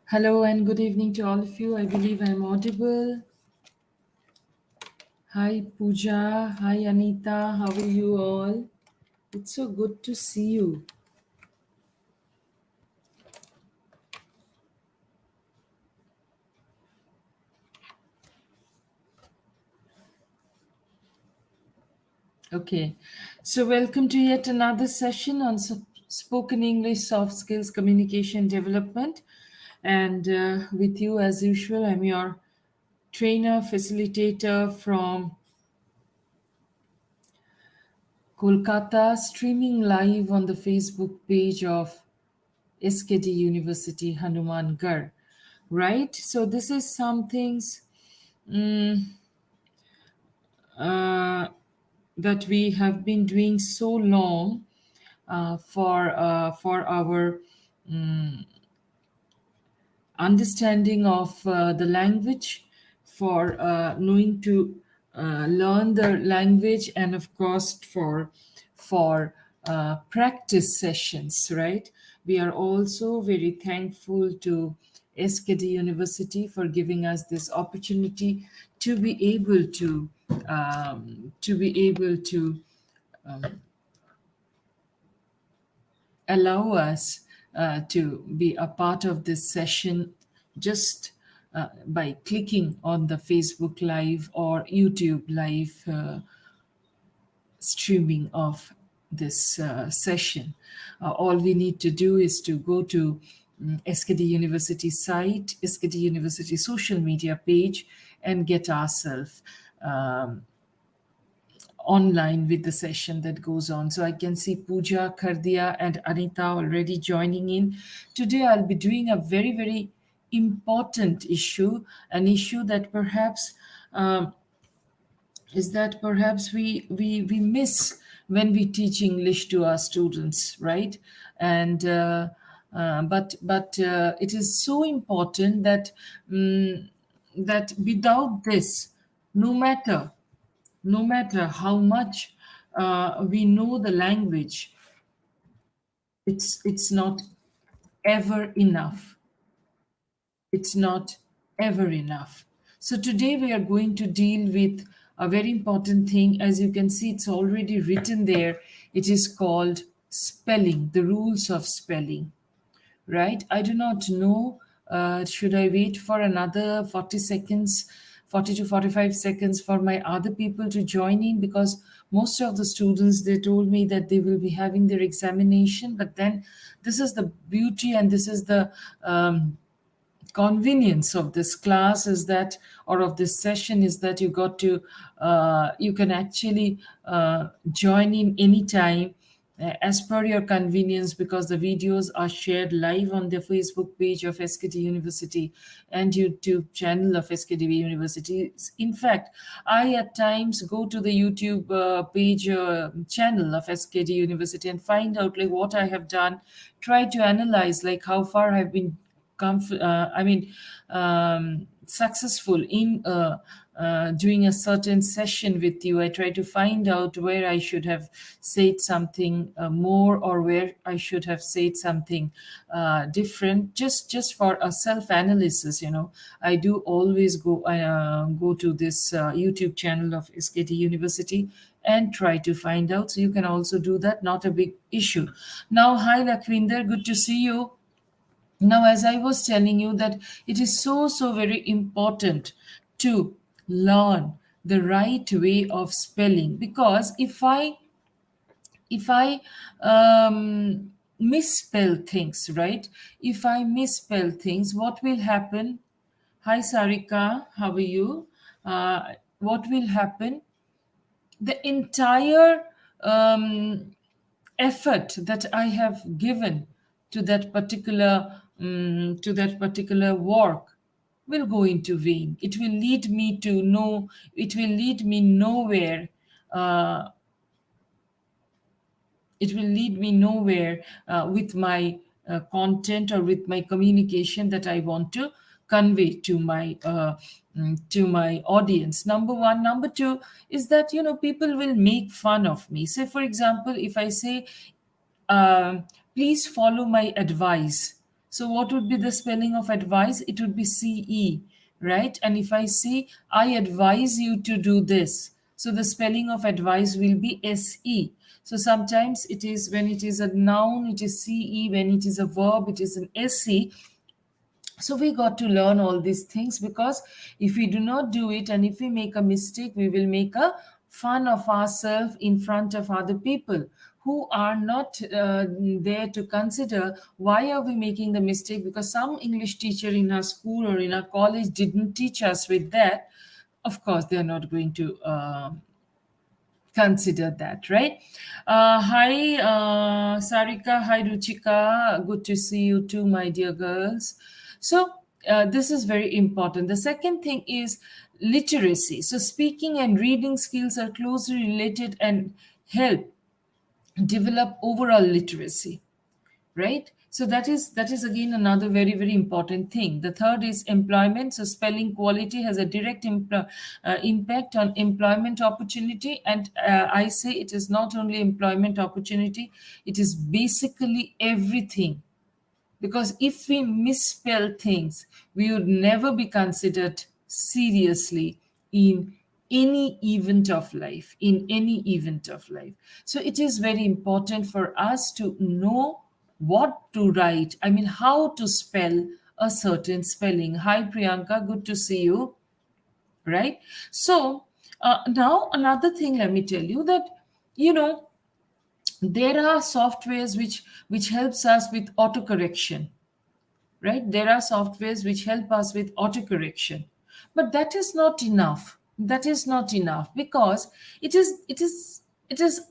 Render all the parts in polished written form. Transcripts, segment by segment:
Hello and good evening to all of you. I believe I'm audible. Hi Pooja. Hi Anita. How are you all? It's so good to see you. Okay. So, welcome to yet another session on spoken English, soft skills, communication development. And with you, as usual, I'm your trainer, facilitator from Kolkata, streaming live on the Facebook page of SKD University Hanumangarh, right? So this is some things uh, that we have been doing so long for our understanding of the language, for knowing to learn the language, and of course for practice sessions. Right? We are also very thankful to SKD University for giving us this opportunity to be able to allow us to be a part of this session just by clicking on the Facebook Live or YouTube Live streaming of this session. All we need to do is to go to SKD University site, SKD University social media page, and get ourselves online with the session that goes on. So I can see Pooja, Kardia, and Anita already joining in. Today I'll be doing a very, very important issue, an issue that perhaps we miss when we teach English to our students, right? And but it is so important that that without this, no matter no matter how much we know the language, it's not ever enough. It's not ever enough. So today we are going to deal with a very important thing. As you can see, it's already written there. It is called spelling, the rules of spelling. Right? I do not know. Should I wait for another 40 seconds, 40 to 45 seconds for my other people to join in? Because most of the students, they told me that they will be having their examination. But then this is the beauty and this is the convenience of this class is that, or of this session, is that you got to you can actually join in anytime as per your convenience, because the videos are shared live on the Facebook page of SKT University and YouTube channel of SKT University. In fact, I at times go to the YouTube page channel of SKT University and find out like what I have done, try to analyze like how far I've been successful in doing a certain session with you. I try to find out where I should have said something more, or where I should have said something different, just for a self analysis. I do always go to this YouTube channel of SKT University and try to find out. So you can also do that, not a big issue. Now, hi Lakwinder, good to see you. Now, as I was telling you, that it is so very important to learn the right way of spelling, because if I misspell things, right? If I misspell things, what will happen? Hi Sarika, how are you? What will happen? The entire effort that I have given to that particular work will go into vain. It will lead me to no. It will lead me nowhere. Uh, it will lead me nowhere with my content or with my communication that I want to convey to my audience. Number one. Number two is that people will make fun of me. Say, for example, if I say, please follow my advice, So what would be the spelling of advice? It would be CE, right? And if I say, I advise you to do this, so the spelling of advice will be SE. So sometimes it is, when it is a noun, it is CE, when it is a verb, it is an SE. So we got to learn all these things, because if we do not do it and if we make a mistake, we will make a fun of ourselves in front of other people who are not there to consider why are we making the mistake, because some English teacher in our school or in our college didn't teach us with that. Of course they are not going to consider that, right? Hi, Sarika. Hi, Ruchika. Good to see you too, my dear girls. So, this is very important. The second thing is literacy. So, speaking and reading skills are closely related and help develop overall literacy, right? So that is again another very, very important thing. The third is employment. So spelling quality has a direct impact on employment opportunity, and I say it is not only employment opportunity, it is basically everything. Because if we misspell things, we would never be considered seriously in any event of life, so it is very important for us to know what to write, I mean how to spell a certain spelling. Hi Priyanka, good to see you, right? So now another thing, let me tell you that, you know, there are softwares which helps us with autocorrection, right? There are softwares which help us with autocorrection, but that is not enough. That is not enough, because it is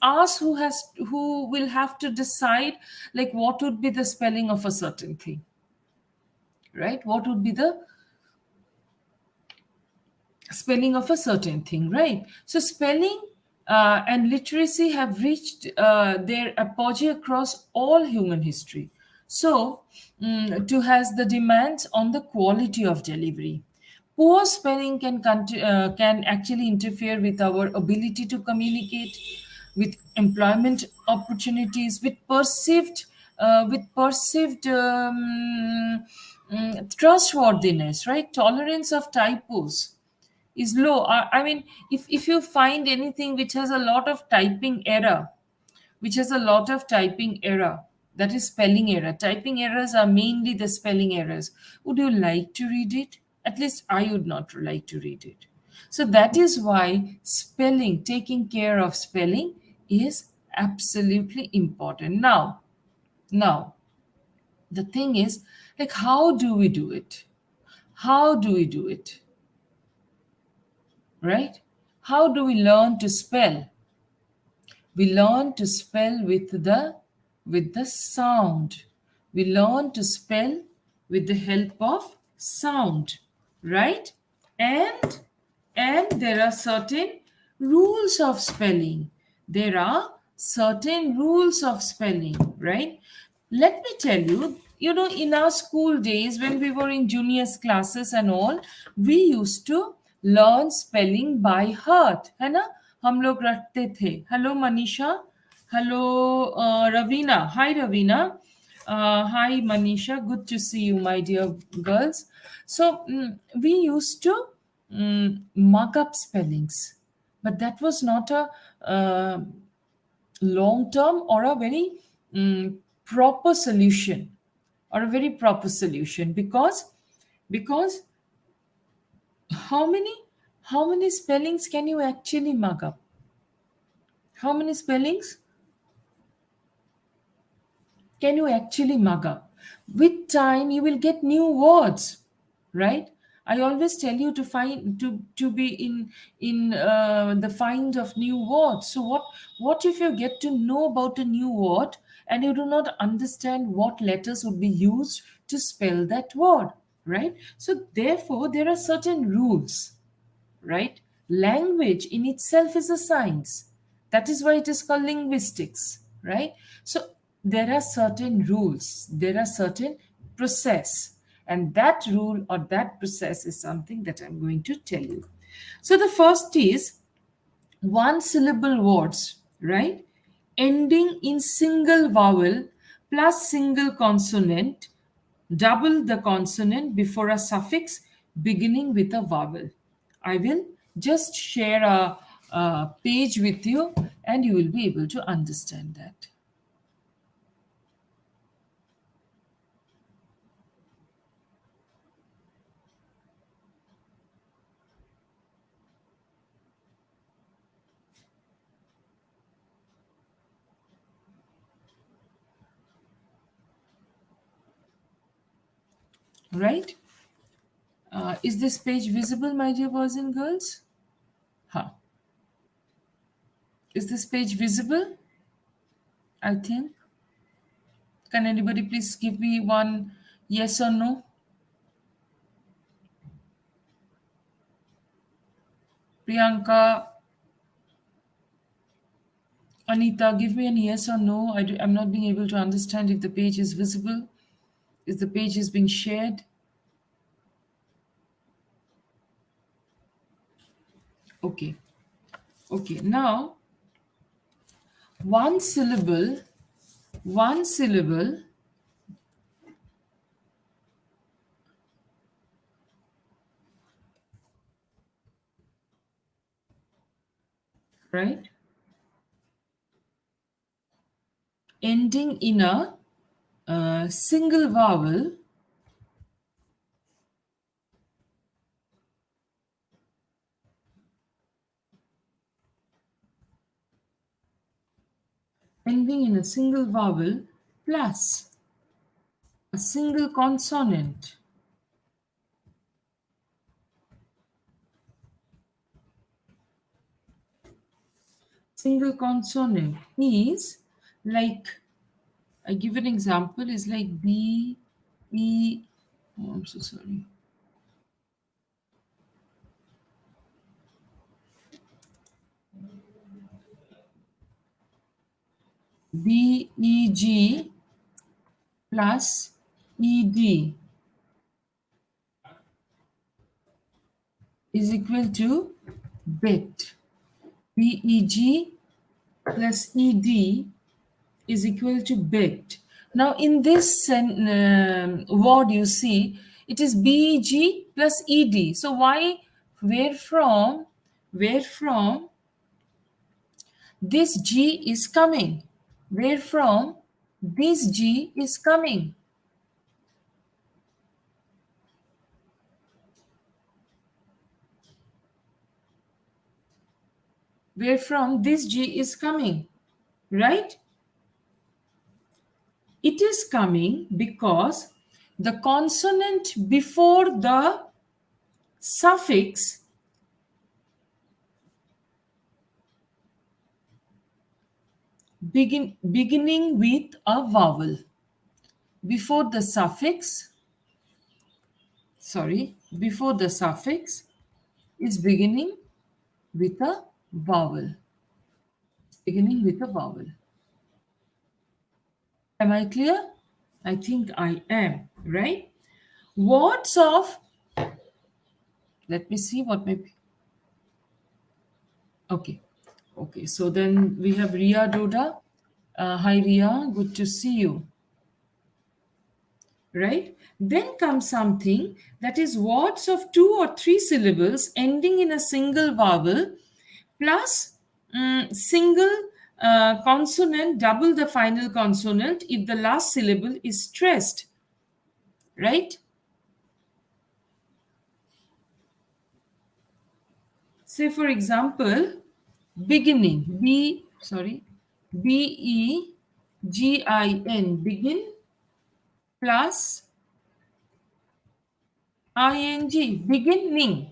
us who will have to decide, like what would be the spelling of a certain thing, right? What would be the spelling of a certain thing, right? So spelling and literacy have reached their apogee across all human history. So, to has the demands on the quality of delivery. Poor spelling can actually interfere with our ability to communicate, with employment opportunities, with perceived trustworthiness, right? Tolerance of typos is low. I mean, if you find anything which has a lot of typing error, that is spelling error. Typing errors are mainly the spelling errors. Would you like to read it? At least I would not like to read it. So that is why spelling, taking care of spelling, is absolutely important. Now, the thing is, like, how do we do it? How do we do it? Right? How do we learn to spell? We learn to spell with the sound. We learn to spell with the help of sound, right? And there are certain rules of spelling. There are certain rules of spelling, right? Let me tell you, in our school days, when we were in juniors classes and all, we used to learn spelling by heart, है ना? हम लोग रटते थे. Hello Manisha. Hello Ravina. Hi Ravina. Hi Manisha. Good to see you, my dear girls. So we used to mug up spellings, but that was not a long term or a very proper solution, because how many spellings can you actually mug up? How many spellings can you actually mug up? With time, you will get new words, right? I always tell you to find to be in the find of new words. So what if you get to know about a new word and you do not understand what letters would be used to spell that word, right? So therefore, there are certain rules, right? Language in itself is a science. That is why it is called linguistics, right? So there are certain rules, there are certain process, and that rule or that process is something that I'm going to tell you. So the first is one syllable words, right? Ending in single vowel plus single consonant double the consonant before a suffix beginning with a vowel. I will just share a page with you and you will be able to understand that. Right? Is this page visible, my dear boys and girls? Huh. Is this page visible? I think. Can anybody please give me one yes or no? Priyanka, Anita, give me an yes or no. I'm not being able to understand if the page is visible, if the page is being shared. Okay. Okay. Now, one syllable, right? Ending in a single vowel plus a single consonant. Single consonant is like, I give an example, is like B, E, oh, I'm so sorry. B, E, G plus E, D is equal to bit. B, E, G plus E, D is equal to bit. Now, in this word, you see, it is BG plus ED. So, where from this G is coming? Where from this G is coming? Where from this G is coming, right? It is coming because the consonant before the suffix beginning with a vowel. Before the suffix is beginning with a vowel. Beginning with a vowel. Am I clear? I think I am, right? Words of, let me see what may be. Okay. Okay. So then we have Ria Doda. Hi, Ria. Good to see you. Right? Then comes something that is words of 2 or 3 syllables ending in a single vowel plus single consonant, double the final consonant if the last syllable is stressed. Right? Say, for example, beginning, B-E-G-I-N, begin plus I-N-G, beginning.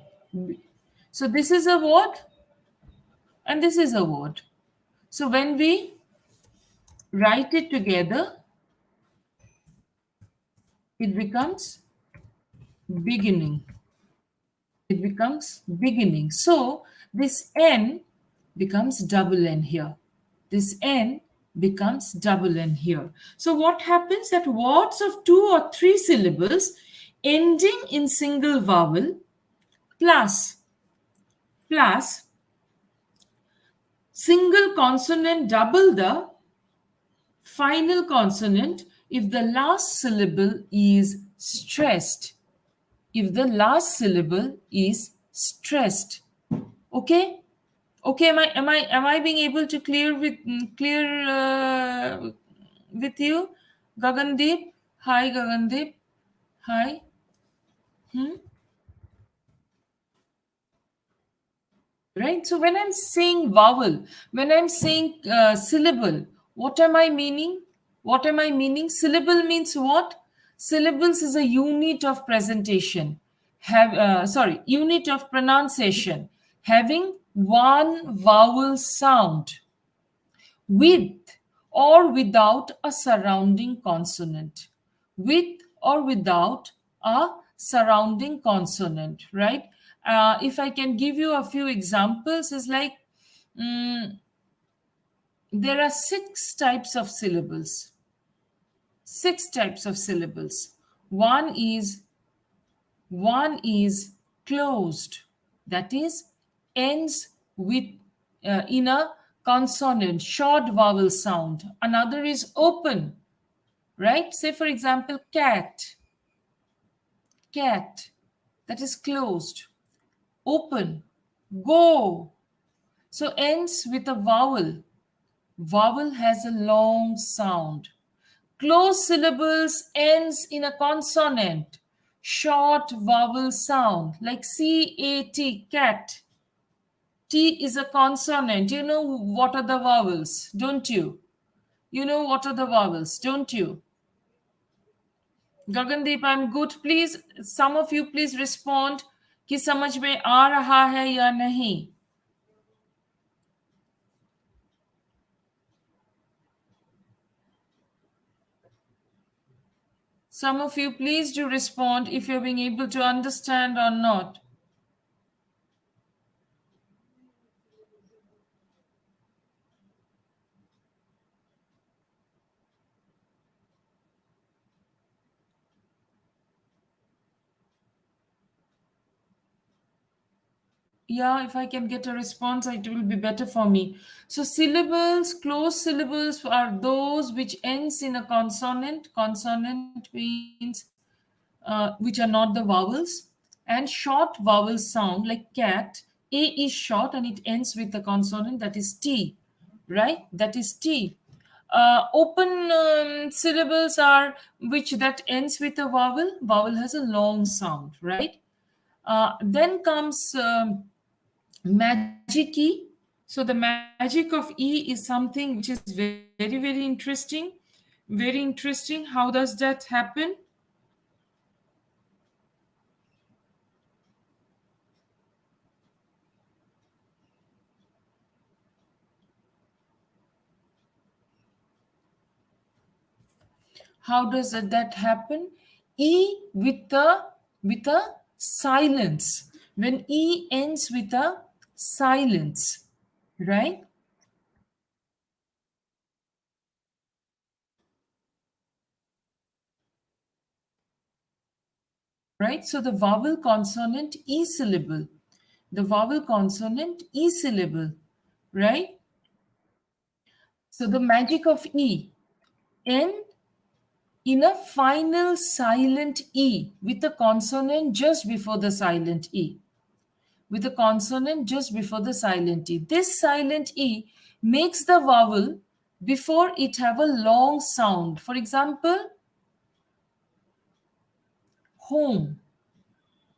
So this is a word and this is a word. So when we write it together, it becomes beginning. It becomes beginning. So this N becomes double N here. This N becomes double N here. So what happens that words of 2 or 3 syllables ending in single vowel plus single consonant double the final consonant if the last syllable is stressed. If the last syllable is stressed. Okay? Okay, am I being able to clear with you? Gagandeep? Hi, Gagandeep. Hi. Hmm? Right? So when I'm saying vowel, when I'm saying syllable, what am I meaning? What am I meaning? Syllable means what? Syllables is a unit of presentation. Unit of pronunciation, having one vowel sound with or without a surrounding consonant. With or without a surrounding consonant, right? If I can give you a few examples, is like mm, there are six types of syllables. Six types of syllables. One is one is closed, that is ends with in a consonant, short vowel sound. Another is open, right? Say for example, cat, cat, that is closed. Open, go, so ends with a vowel. Vowel has a long sound. Closed syllables ends in a consonant, short vowel sound like cat, cat. T is a consonant. You know what are the vowels, don't you? You know what are the vowels, don't you? Gagandeep I am good please some of you please respond कि समझ में आ रहा है या नहीं some of you please do respond if you're being able to understand or not. Yeah, if I can get a response, it will be better for me. So syllables, closed syllables are those which ends in a consonant. Consonant means which are not the vowels. And short vowel sound like cat. A is short and it ends with a consonant, that is T, right? That is T. Open syllables are which that ends with a vowel. Vowel has a long sound, right? Then comes magic E. So the magic of E is something which is very, very interesting. Very interesting. How does that happen? How does that happen? E with a silence. When E ends with a silence, right? Right? So the vowel consonant E syllable. The vowel consonant E syllable, right? So the magic of E. N in a final silent E with a consonant just before the silent E. With a consonant just before the silent E. This silent E makes the vowel before it have a long sound. For example, home,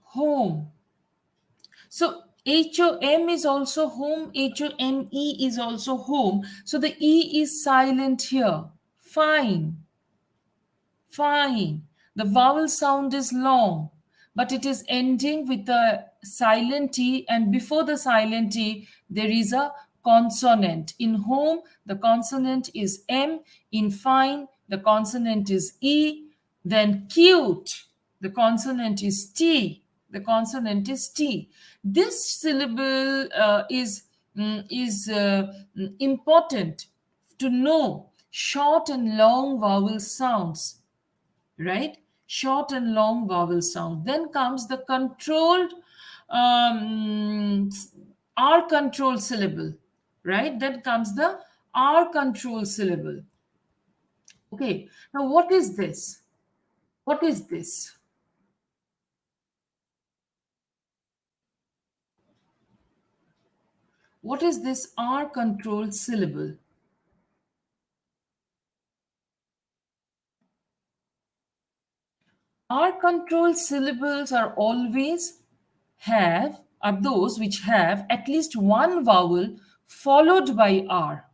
home. So HOM is also home, HOME is also home. So the E is silent here. Fine. Fine. The vowel sound is long, but it is ending with a silent T, and before the silent T, there is a consonant. In home, the consonant is M. In fine, the consonant is E. Then cute, the consonant is T. The consonant is T. This syllable is important to know short and long vowel sounds, right? Short and long vowel sound. Then comes the controlled um, R control syllable, right? Then comes the R control syllable. Okay, now what is this? What is this? What is this R controlled syllable? R controlled syllables are those which have at least one vowel followed by R.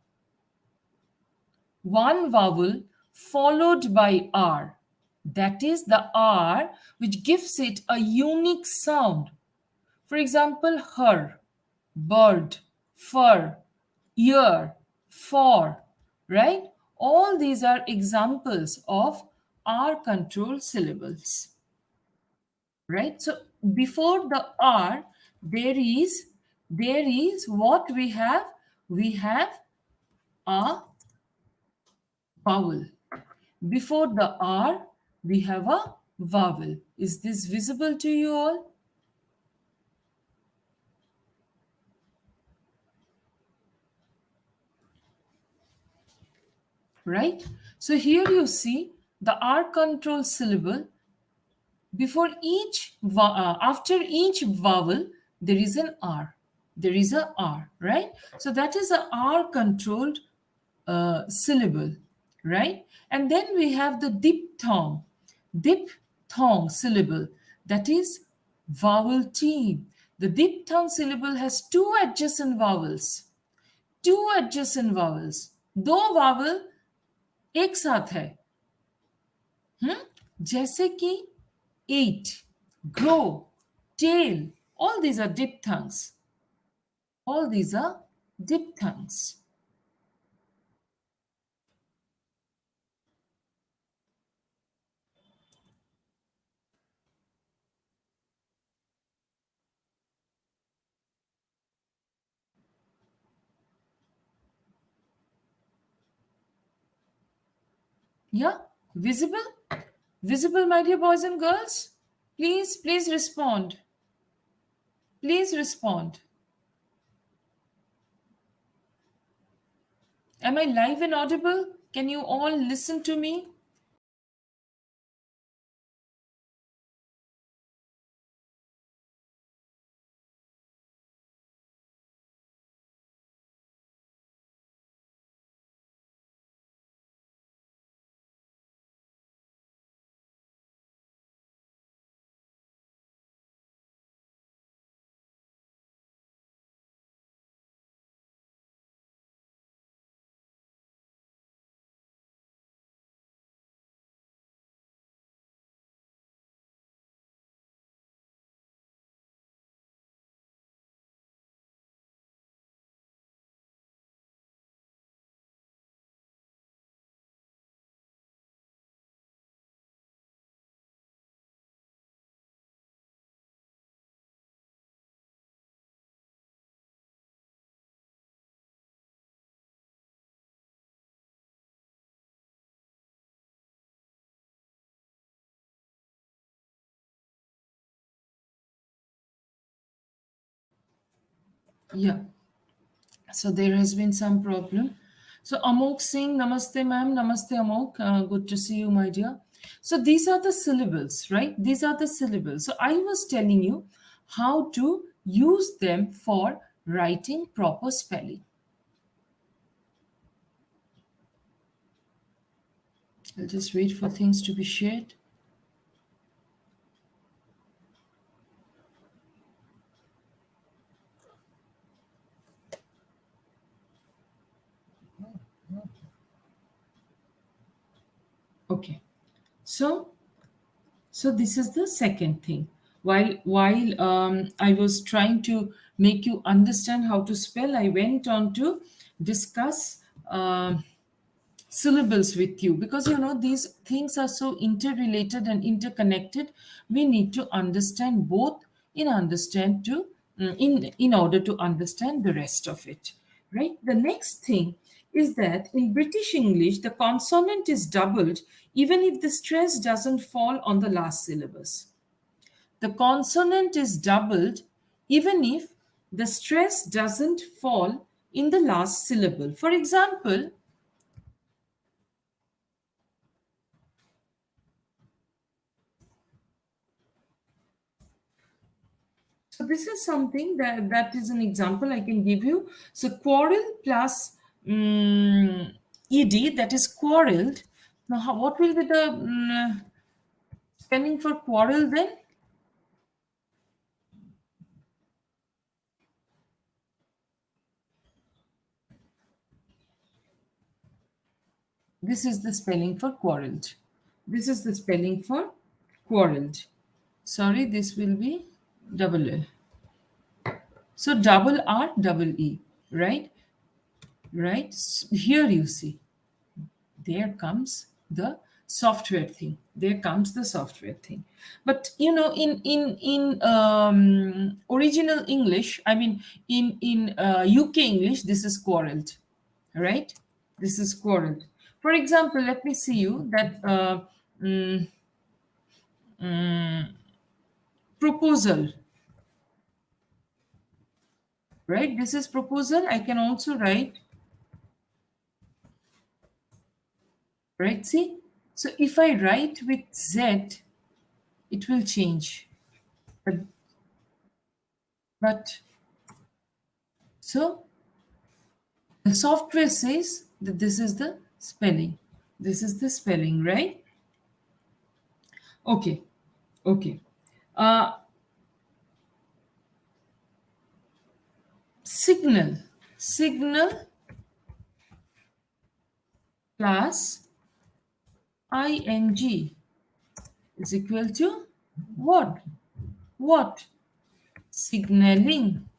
One vowel followed by R. That is the R which gives it a unique sound. For example, her, bird, fur, ear, for, right? All these are examples of R controlled syllables, right? So before the R, there is what we have? We have a vowel. Before the R, we have a vowel. Is this visible to you all? Right? So here you see the R control syllable. Before after each vowel, there is an R. There is a R, right? So that is a R controlled syllable, right? And then we have the diphthong syllable, that is vowel T. The diphthong syllable has two adjacent vowels. Two adjacent vowels. दो vowel एक साथ है. जैसे कि eat, grow, tail. All these are diphthongs. All these are diphthongs. Yeah, visible? Visible, my dear boys and girls? Please respond. Please respond. Am I live and audible? Can you all listen to me? Yeah. So there has been some problem. So Amok Singh, Namaste ma'am, Namaste Amok. Good to see you, my dear. So these are the syllables, right? These are the syllables. So I was telling you how to use them for writing proper spelling. I'll just wait for things to be shared. Okay. So this is the second thing. While I was trying to make you understand how to spell, I went on to discuss syllables with you, because these things are so interrelated and interconnected. We need to understand both in order to understand the rest of it, right? The next thing is that in British English the consonant is doubled even if the stress doesn't fall on the last syllables. The consonant is doubled even if the stress doesn't fall in the last syllable. For example, So this is something that is an example I can give you. So quarrel plus ed, that is quarreled. Now, what will be the spelling for quarrel then? This is the spelling for quarreled. This is the spelling for quarreled. Sorry, this will be double L. So double R, double E, right? Right? Here you see, there comes the software thing. There comes the software thing. But you know, in original English, I mean, in UK English, this is quarreled, right? This is quarreled. For example, let me see you that mm, proposal, right? This is proposal. I can also write, right? See, so if I write with Z, it will change. But, but so the software says that this is the spelling. This is the spelling, right? Okay, okay. Uh, Signal, signal plus ing is equal to what? What? Signaling,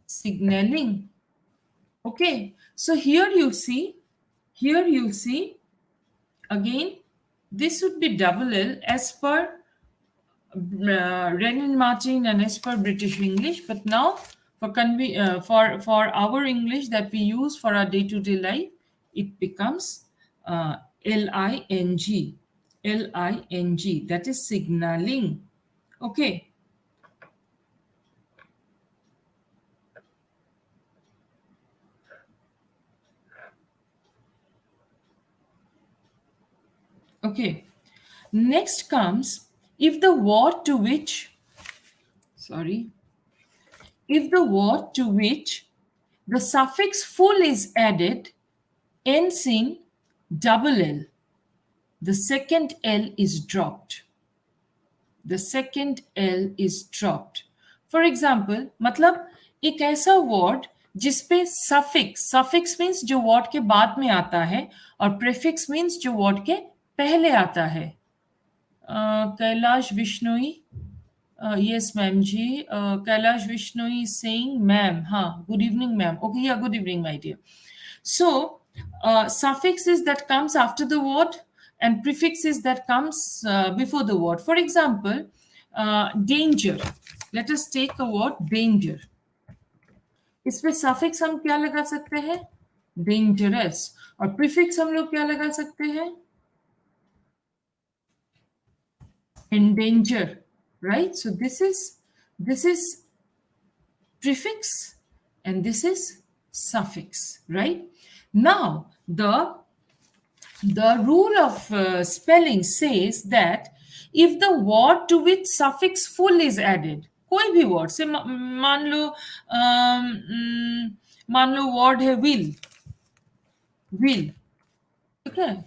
signaling. Okay, so here you see again, this would be double L as per Renan Martin and as per British English, but now for our English that we use for our day-to-day life, it becomes ling, ling. That is signaling. Okay. Okay. Next comes if the word to which, sorry, if the word to which the suffix full is added ends in double L, the second L is dropped. The second L is dropped. For example, मतलब एक ऐसा word जिसपे suffix, suffix means जो word के बाद में आता है और प्रीफिक्स मीन्स जो वर्ड के पहले आता है. Kailash Bishnoi, yes ma'am ji, Kailash Vishnoi is saying ma'am, good evening ma'am. Okay, yeah, good evening my dear. So suffixes that comes after the word and prefixes that comes before the word. For example, danger. Let us take a word danger. इसमें suffix हम क्या लगा सकते हैं? Dangerous. और prefix हम लोग क्या लगा सकते हैं? Endanger. Right? So this is prefix and this is suffix, right? Now the rule of spelling says that if the word to which suffix full is added, कोई भी word से मान लो word है will, okay,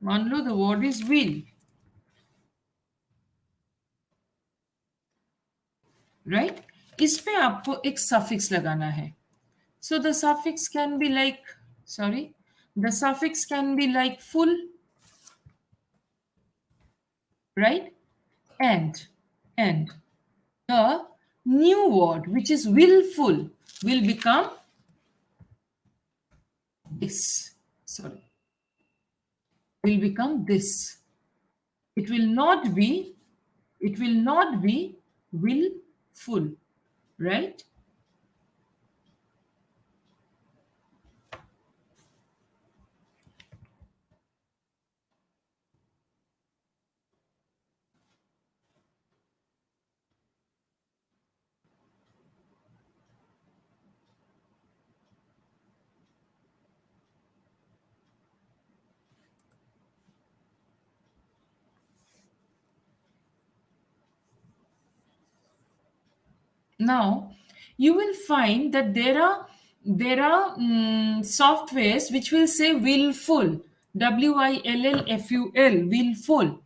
मान लो the word is will, right? इस पे आपको एक suffix लगाना है. So the suffix can be like, the suffix can be like full, right? And the new word, which is willful, will become this. Will become this. It will not be willful, right? Now you will find that there are softwares which will say willful, willful, willful.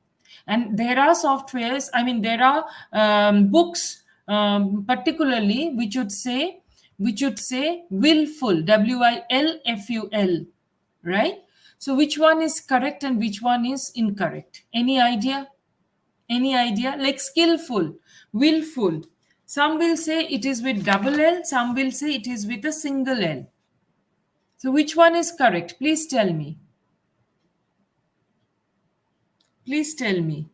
And there are softwares, I mean there are books, particularly which would say willful, wilful, right? So which one is correct and which one is incorrect? Any idea? Any idea? Like skillful, willful. Some will say it is with double L, some will say it is with a single L. So which one is correct? Please tell me. Please tell me.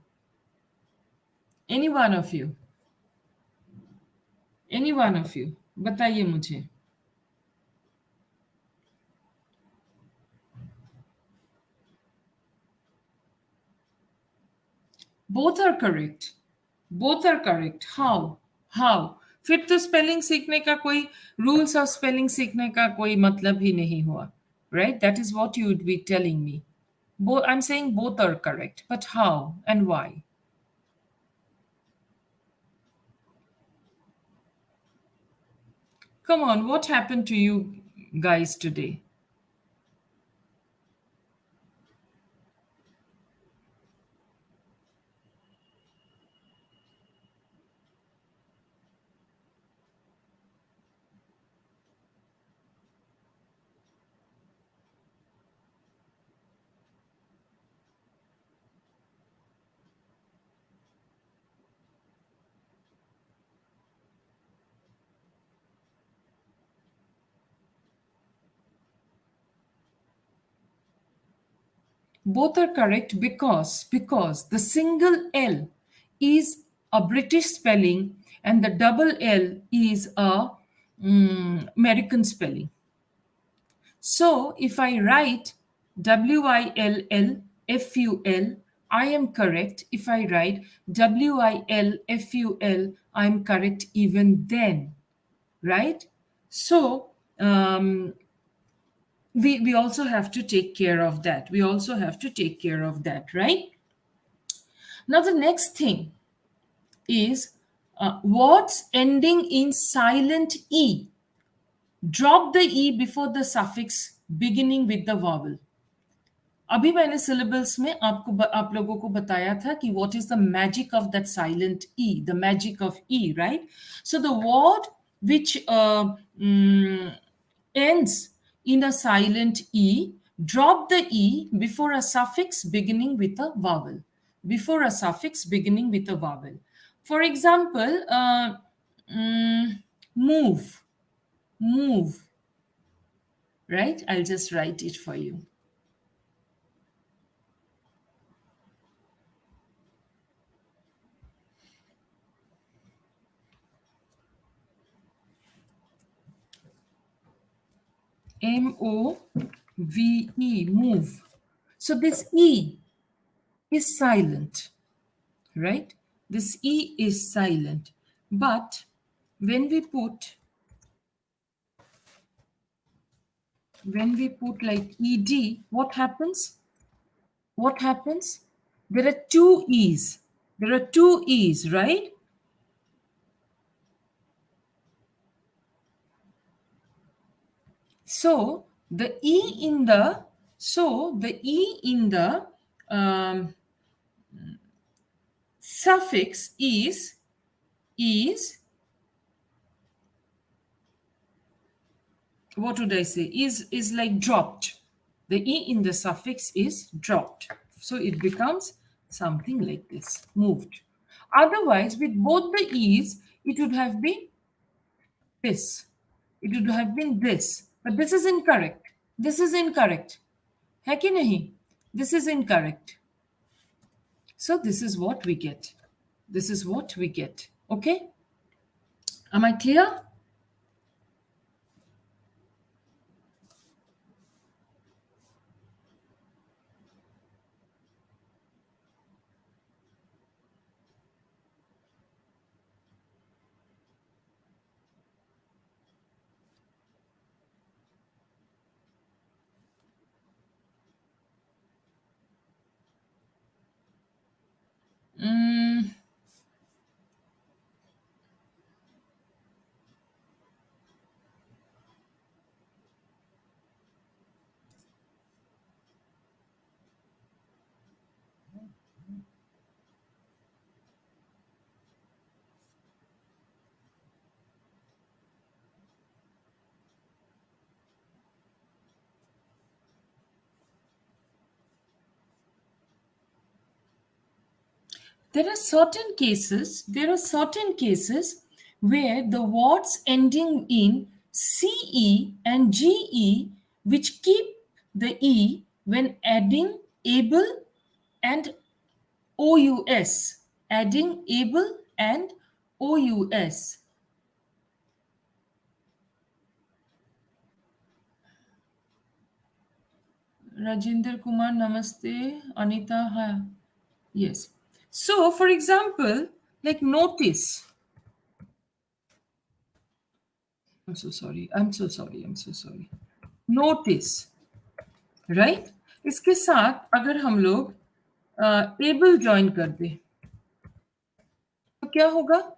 Any one of you. Any one of you. बताइए मुझे. Both are correct. Both are correct. How? How? फिर तो spelling सीखने का कोई rules और spelling सीखने का कोई मतलब ही नहीं हुआ. Right? That is what you would be telling me. Both, I'm saying both are correct. But how and why? Come on, what happened to you guys today? Both are correct because the single L is a British spelling and the double L is a American spelling. So if I write Willful, I am correct. If I write Willful, I'm correct even then, right? So we also have to take care of that. We also have to take care of that, right? Now the next thing is words ending in silent E. Drop the E before the suffix beginning with the vowel. अभी मैंने syllables में आप लोगों को बताया था कि what is the magic of that silent E, the magic of E, right? So the word which ends in a silent E, drop the E before a suffix beginning with a vowel. Before a suffix beginning with a vowel. For example, move, move, right? I'll just write it for you. Move, move. So this E is silent, right? This E is silent. But when we put like ed, what happens? What happens? There are two E's. There are two E's, right? So the E in the um, suffix is what would I say? Is like dropped. The E in the suffix is dropped. So it becomes something like this, moved. Otherwise, with both the E's, it would have been this. It would have been this. But this is incorrect. This is incorrect. है कि नहीं? This is incorrect. So this is what we get. This is what we get. Okay? Am I clear? Mm, there are certain cases where the words ending in CE and GE, which keep the E when adding able and OUS, adding able and OUS. Rajinder Kumar, namaste. Anita, hi. Yes. So, for example, like notice. I'm so sorry. I'm so sorry. I'm so sorry. Notice, right? इसके साथ अगर हम लोग able join कर दें तो क्या होगा?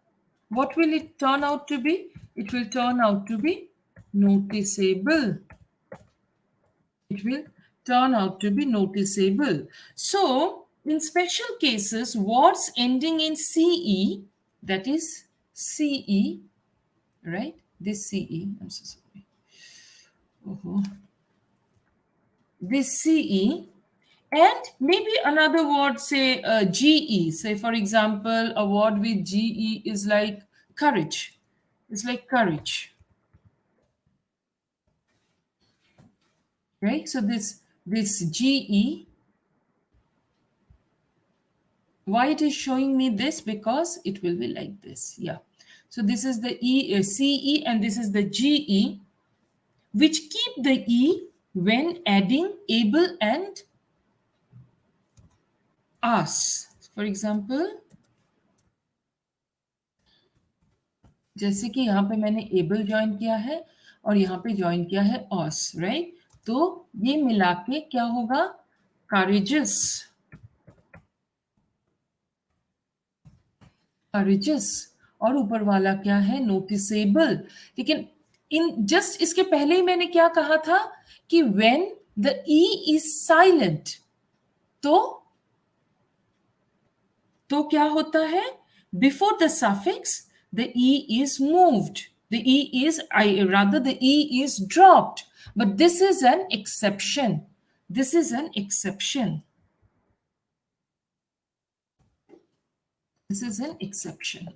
What will it turn out to be? It will turn out to be noticeable. It will turn out to be noticeable. So, in special cases, words ending in CE, that is CE, right? This CE, I'm so sorry. This CE, and maybe another word, say GE. Say, for example, a word with GE is like courage. It's like courage, right? So this GE, why it is showing me this? Because it will be like this. Yeah. So this is the CE and this is the GE, which keep the E when adding able and us. For example, जैसे कि यहाँ पे मैंने able join किया है और यहाँ पे ज्वाइन किया है us, right? तो ये मिला के क्या होगा? Courageous. Courageous. और ऊपर वाला क्या है? Noticeable. लेकिन इन जस्ट इसके पहले ही मैंने क्या कहा था कि when the E is silent, तो क्या होता है? Before the suffix, the E is moved. The E is, rather the E is dropped. But this is an exception. This is an exception. This is an exception.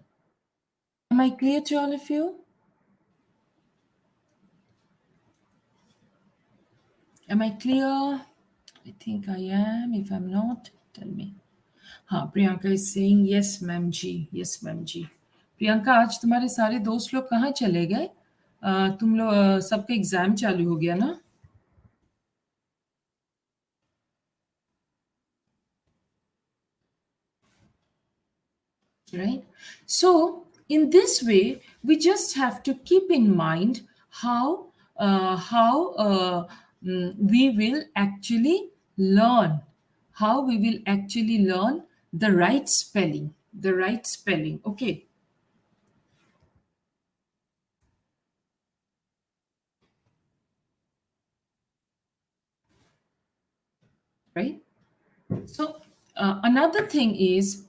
Am I clear to all of you? Am I clear? I think I am. If I'm not, tell me. हाँ, Priyanka is saying yes, ma'am ji. Yes, ma'am ji. Priyanka, आज तुम्हारे सारे दोस्त लोग कहाँ चले गए? तुम लोग सबका एग्जाम चालू हो गया ना? Right? So, in this way, we just have to keep in mind how we will actually learn, how we will actually learn the right spelling, the right spelling. Okay. Right? So, another thing is,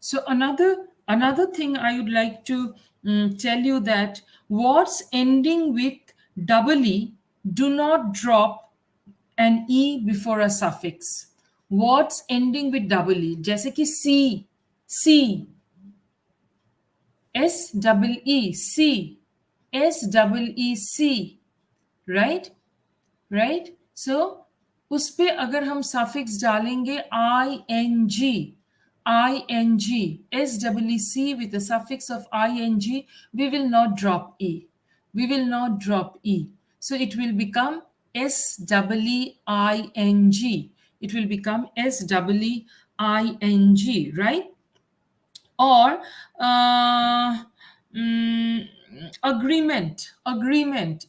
so another thing I would like to tell you that words ending with double E do not drop an E before a suffix. Words ending with double E, जैसे कि C, S double E, C, S double E, C, right? Right? So उस पे अगर हम suffix डालेंगे ing, SEEC with the suffix of ing, we will not drop E. We will not drop E. So it will become SEEING. It will become SEEING, right? Or agreement, agreement,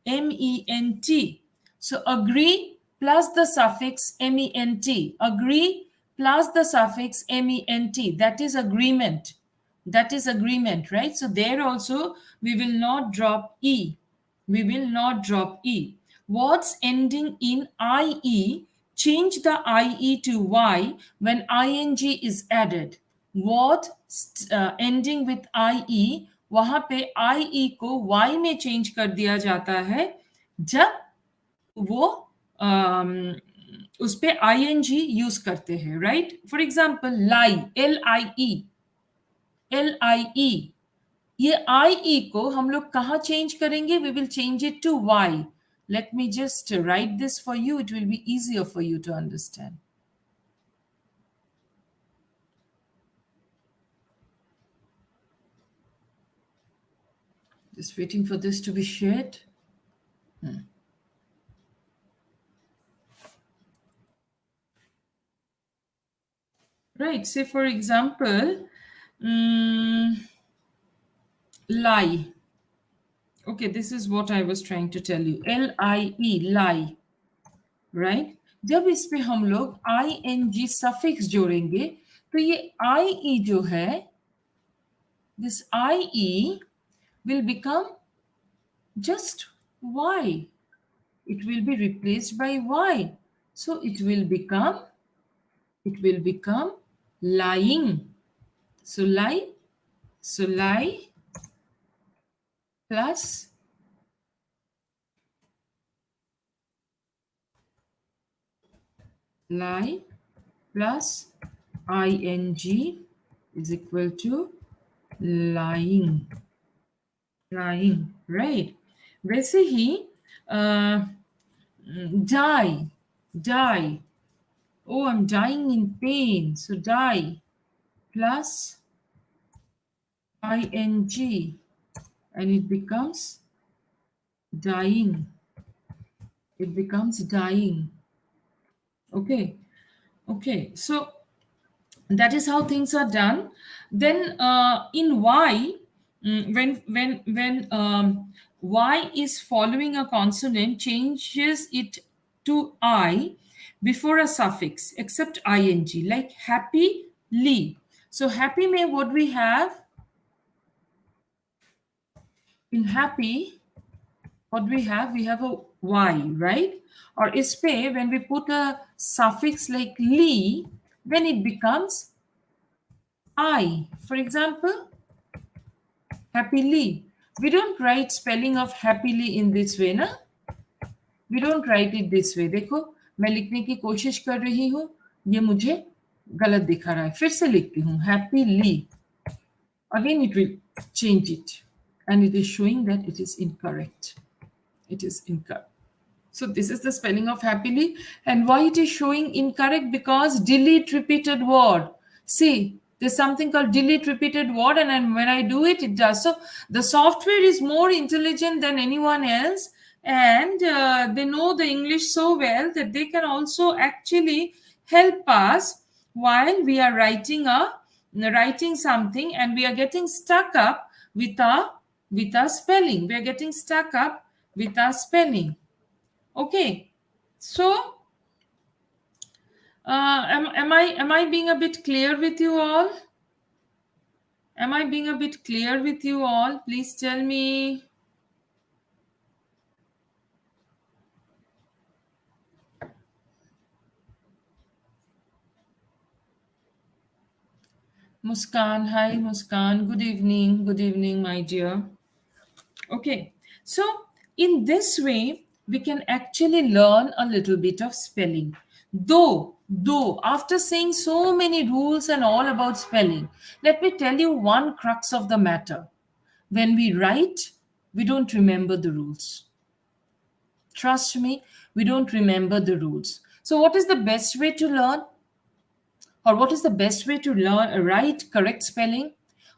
Agreement. So agree plus the suffix ment, agree plus the suffix ment, that is agreement. That is agreement, right? So there also we will not drop e. We will not drop e. Words ending in ie, change the ie to y when ing is added. Word ending with ie, वहां पे ie को y में change कर दिया जाता है जब वो उस पे ing यूज करते हैं, right? For example lie, LIE, ये IE को हम लोग कहाँ चेंज करेंगे? We will change it to Y. Let me just write this for you. It will be easier for you to understand. Just waiting for this to be shared. Right. Say, for example, lie. Okay, this is what I was trying to tell you. LIE, lie. Right? जब इस पे हम लोग ing suffix जोड़ेंगे तो ये IE जो है, this IE will become just Y. It will be replaced by Y. So it will become lying. So lie plus lie plus ing is equal to lying. Lying, right? वैसे ही die. Oh, I'm dying in pain. So die plus ing and it becomes dying. It becomes dying. Okay. So that is how things are done. Then in Y, when Y is following a consonant, changes it to I before a suffix, except ing, like happily. So happy mein what we have? In happy, what we have? We have a Y, right? Or ispe, when we put a suffix like li, then it becomes I. For example, happily. We don't write spelling of happily in this way, na? We don't write it this way. देखो, मैं लिखने की कोशिश कर रही हूँ, ये मुझे गलत दिखा रहा है. फिर से लिखती हूँ, happily. Again, it will change it, and it is showing that it is incorrect. It is incorrect. So this is the spelling of happily, and why it is showing incorrect? Because delete repeated word. See, there's something called delete repeated word, and when I do it, it does. So the software is more intelligent than anyone else, and they know the English so well that they can also actually help us while we are writing something, and we are getting stuck up with our spelling. We are getting stuck up with our spelling. Okay, so am I being a bit clear with you all? Am I being a bit clear with you all? Please tell me. Muskan, hi Muskan. Good evening, my dear. Okay, so in this way, we can actually learn a little bit of spelling. Though, after saying so many rules and all about spelling, let me tell you one crux of the matter. When we write, we don't remember the rules. Trust me, we don't remember the rules. So what is the best way to learn? Or what is the best way to write correct spelling?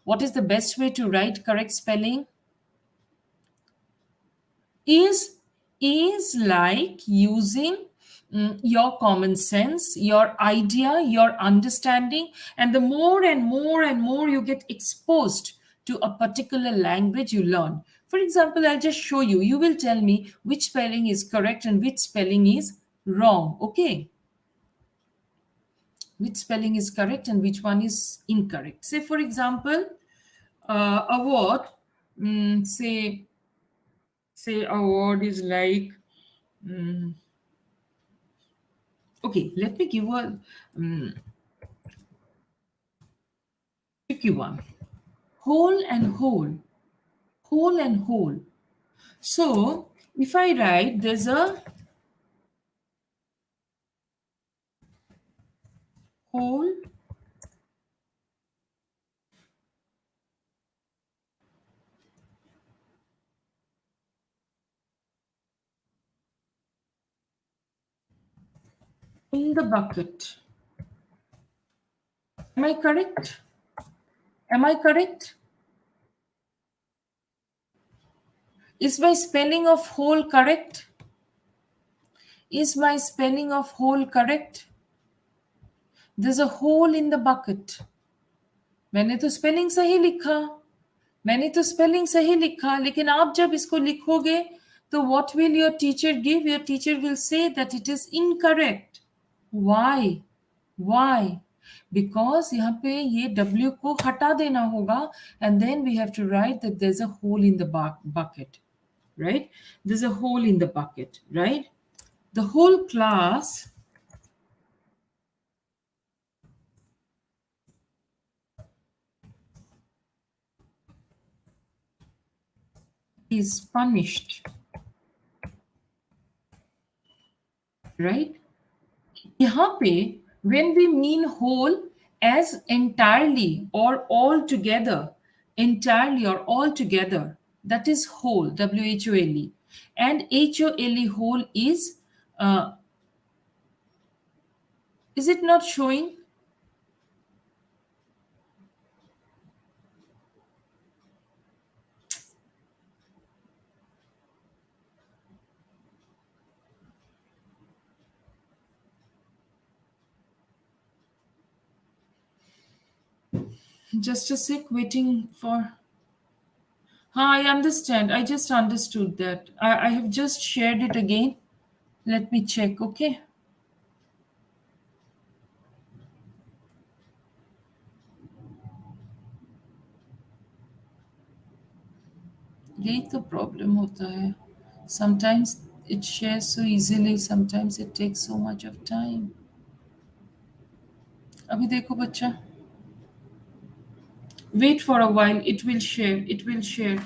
What is the best way to write correct spelling? Is like using your common sense, your idea, your understanding, and the more and more you get exposed to a particular language you learn. For example, I'll just show you. You will tell me which spelling is correct and which spelling is wrong. Okay? Which spelling is correct and which one is incorrect. Say, for example, a word, say a word is like, okay, let me give a tricky one. Whole and whole. Whole and whole. So if I write, there's a hole in the bucket. Am I correct? Am I correct? Is my spelling of whole correct? Is my spelling of whole correct? There's a hole in the bucket. मैंने तो spelling सही लिखा, मैंने तो spelling सही लिखा, लेकिन आप जब इसको लिखोगे तो what will your teacher give? Your teacher will say that it is incorrect. Why? Why? Because यहाँ पे ये W को हटा देना होगा and then we have to write that there's a hole in the bucket, right? There's a hole in the bucket, right? The whole class is punished, right? यहाँ पे when we mean whole as entirely or all together, entirely or all together, that is whole, W-H-O-L-E. And H-O-L-E whole is it not showing? Just a sec, waiting for. I understand. I just understood that. I have just shared it again. Let me check, okay? यही तो problem होता है. Sometimes it shares so easily, sometimes it takes so much of time. अभी देखो बच्चा. Wait for a while, it will share, it will share.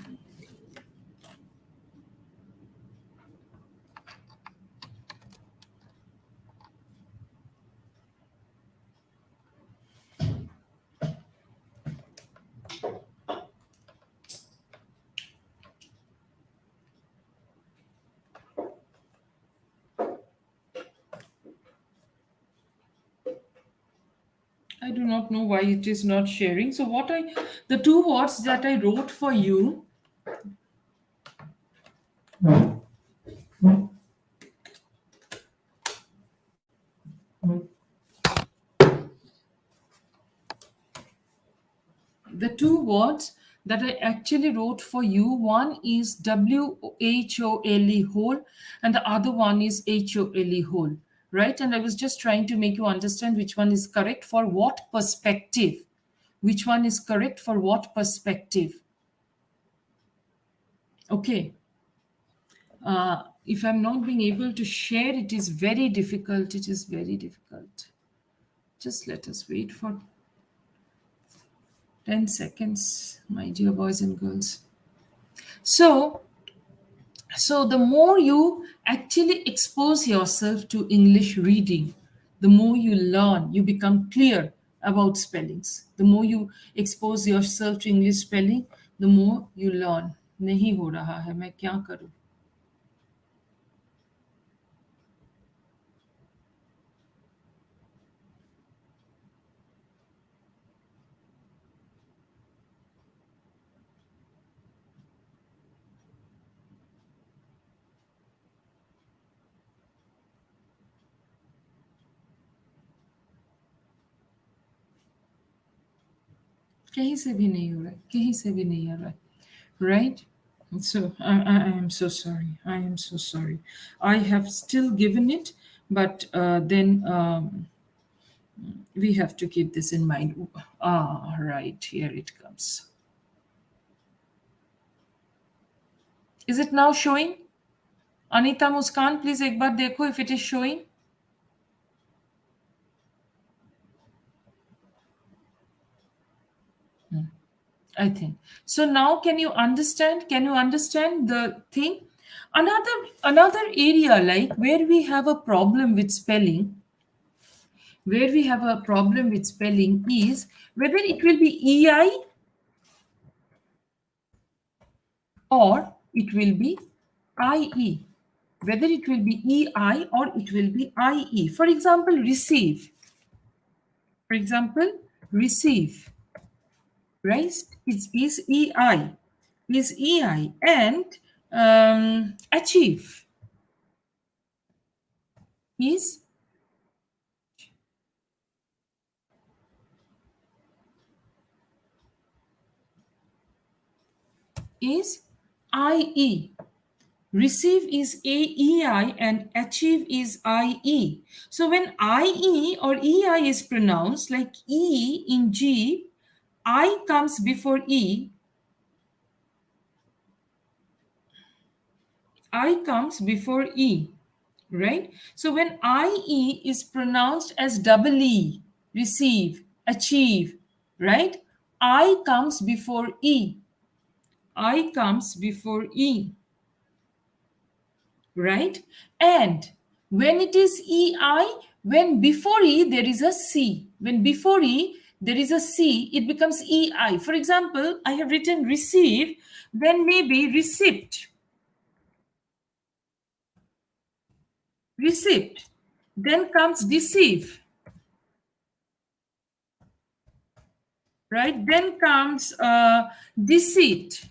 I do not know why it is not sharing. So the two words that I wrote for you, the two words that I actually wrote for you, one is W-H-O-L-E whole and the other one is H-O-L-E whole, right? And I was just trying to make you understand which one is correct for what perspective. Which one is correct for what perspective. Okay. If I'm not being able to share, it is very difficult. It is very difficult. Just let us wait for 10 seconds, my dear boys and girls. So the more you actually expose yourself to English reading, the more you learn, you become clear about spellings. The more you expose yourself to English spelling, the more you learn. नहीं हो रहा है, मैं क्या करूं? कहीं से भी नहीं हो रहा है, कहीं से भी नहीं आ रहा है, right? So I am so sorry. I am so sorry. I have still given it, but then we have to keep this in mind. Ah, right, here it comes. Is it now showing? Anita Muskan, please एक बार देखो if it is showing. I think. So now can you understand? Can you understand the thing? Another area like where we have a problem with spelling, where we have a problem with spelling is whether it will be EI or it will be IE. Whether it will be EI or it will be IE. For example, receive. For example, receive, right? Is EI. Is EI and achieve is IE. Receive is AEI and achieve is IE. So when IE or EI is pronounced like E in G, I comes before E, I comes before E, right? So when IE is pronounced as double E, receive, achieve, right? I comes before E. I comes before E, right? And when it is EI, when before E there is a C. When before E there is a C, it becomes EI. For example, I have written receive, then maybe receipt, receipt. Then comes deceive, right? Then comes deceit.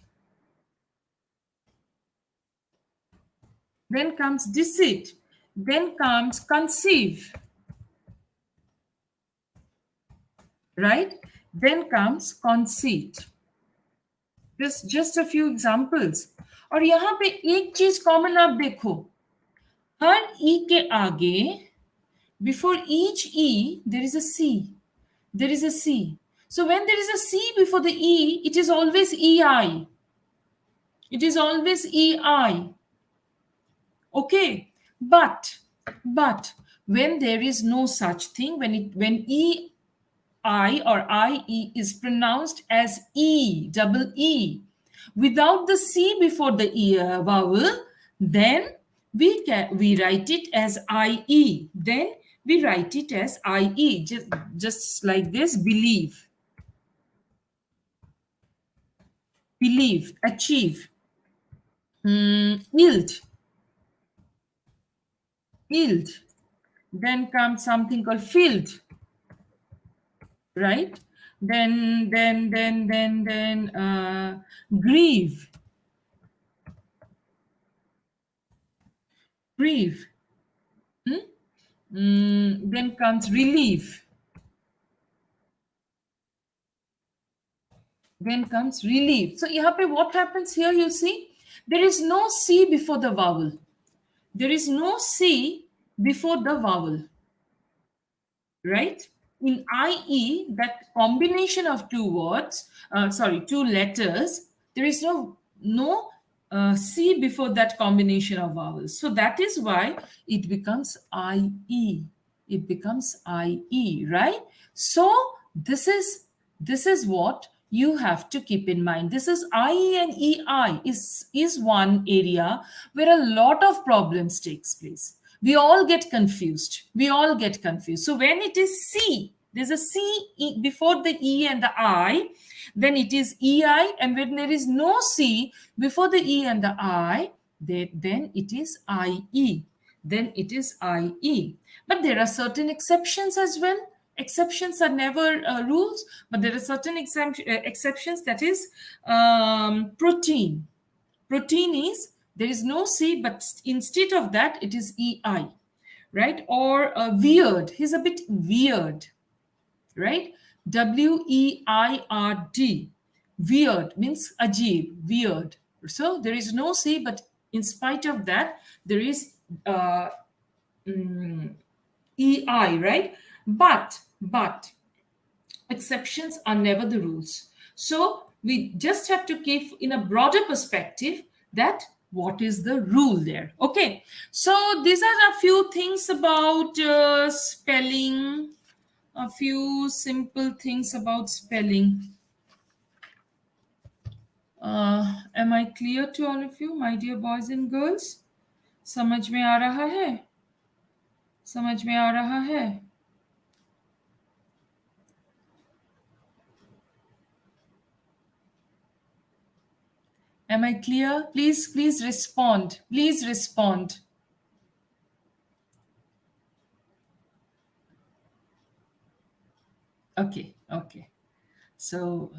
Then comes deceit. Then comes conceive, right? Then comes conceit. Just a few examples. और यहाँ पे एक चीज common आप देखो, हर ई के आगे before each e there is a c, there is a c. So when there is a c before the e, it is always ei, it is always ei. Okay, but when there is no such thing, when e I or IE is pronounced as E, double E, without the C before the E vowel, then we write it as IE. Then we write it as IE, just like this, believe, believe, achieve, yield, yield. Then comes something called field, right? Then grieve, grieve. Then comes relief. Then comes relief. So यहाँ पे what happens here, you see, there is no C before the vowel. There is no C before the vowel, right? In IE, that combination of two words, two letters, there is no C before that combination of vowels. So that is why it becomes IE. It becomes IE, right? So this is what you have to keep in mind. This is IE and EI is one area where a lot of problems takes place. We all get confused. We all get confused. So when it is C, there's a C before the E and the I, then it is EI. And when there is no C before the E and the I, then it is IE. Then it is IE. But there are certain exceptions as well. Exceptions are never rules, but there are certain exceptions. That is protein. Protein is there is no C, but instead of that, it is EI, right? Or weird. He's a bit weird, right? W-E-I-R-D. Weird means ajib, weird. So there is no C, but in spite of that, there is EI, right? But exceptions are never the rules. So we just have to keep in a broader perspective that what is the rule there. Okay, so these are a few things about spelling, a few simple things about spelling. Am I clear to all of you, my dear boys and girls? समझ में आ रहा है? समझ में आ रहा है? Am I clear? Please respond. Please respond. Okay. So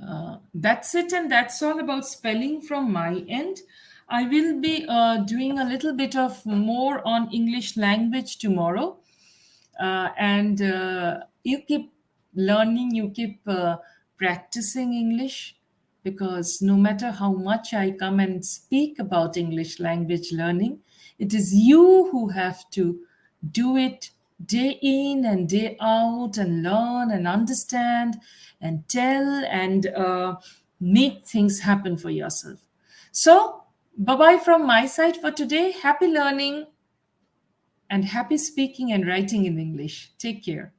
that's it, and that's all about spelling from my end. I will be doing a little bit of more on English language tomorrow. And you keep learning, you keep practicing English, because no matter how much I come and speak about English language learning, it is you who have to do it day in and day out and learn and understand and tell and make things happen for yourself. So, bye bye from my side for today. Happy learning and happy speaking and writing in English. Take care.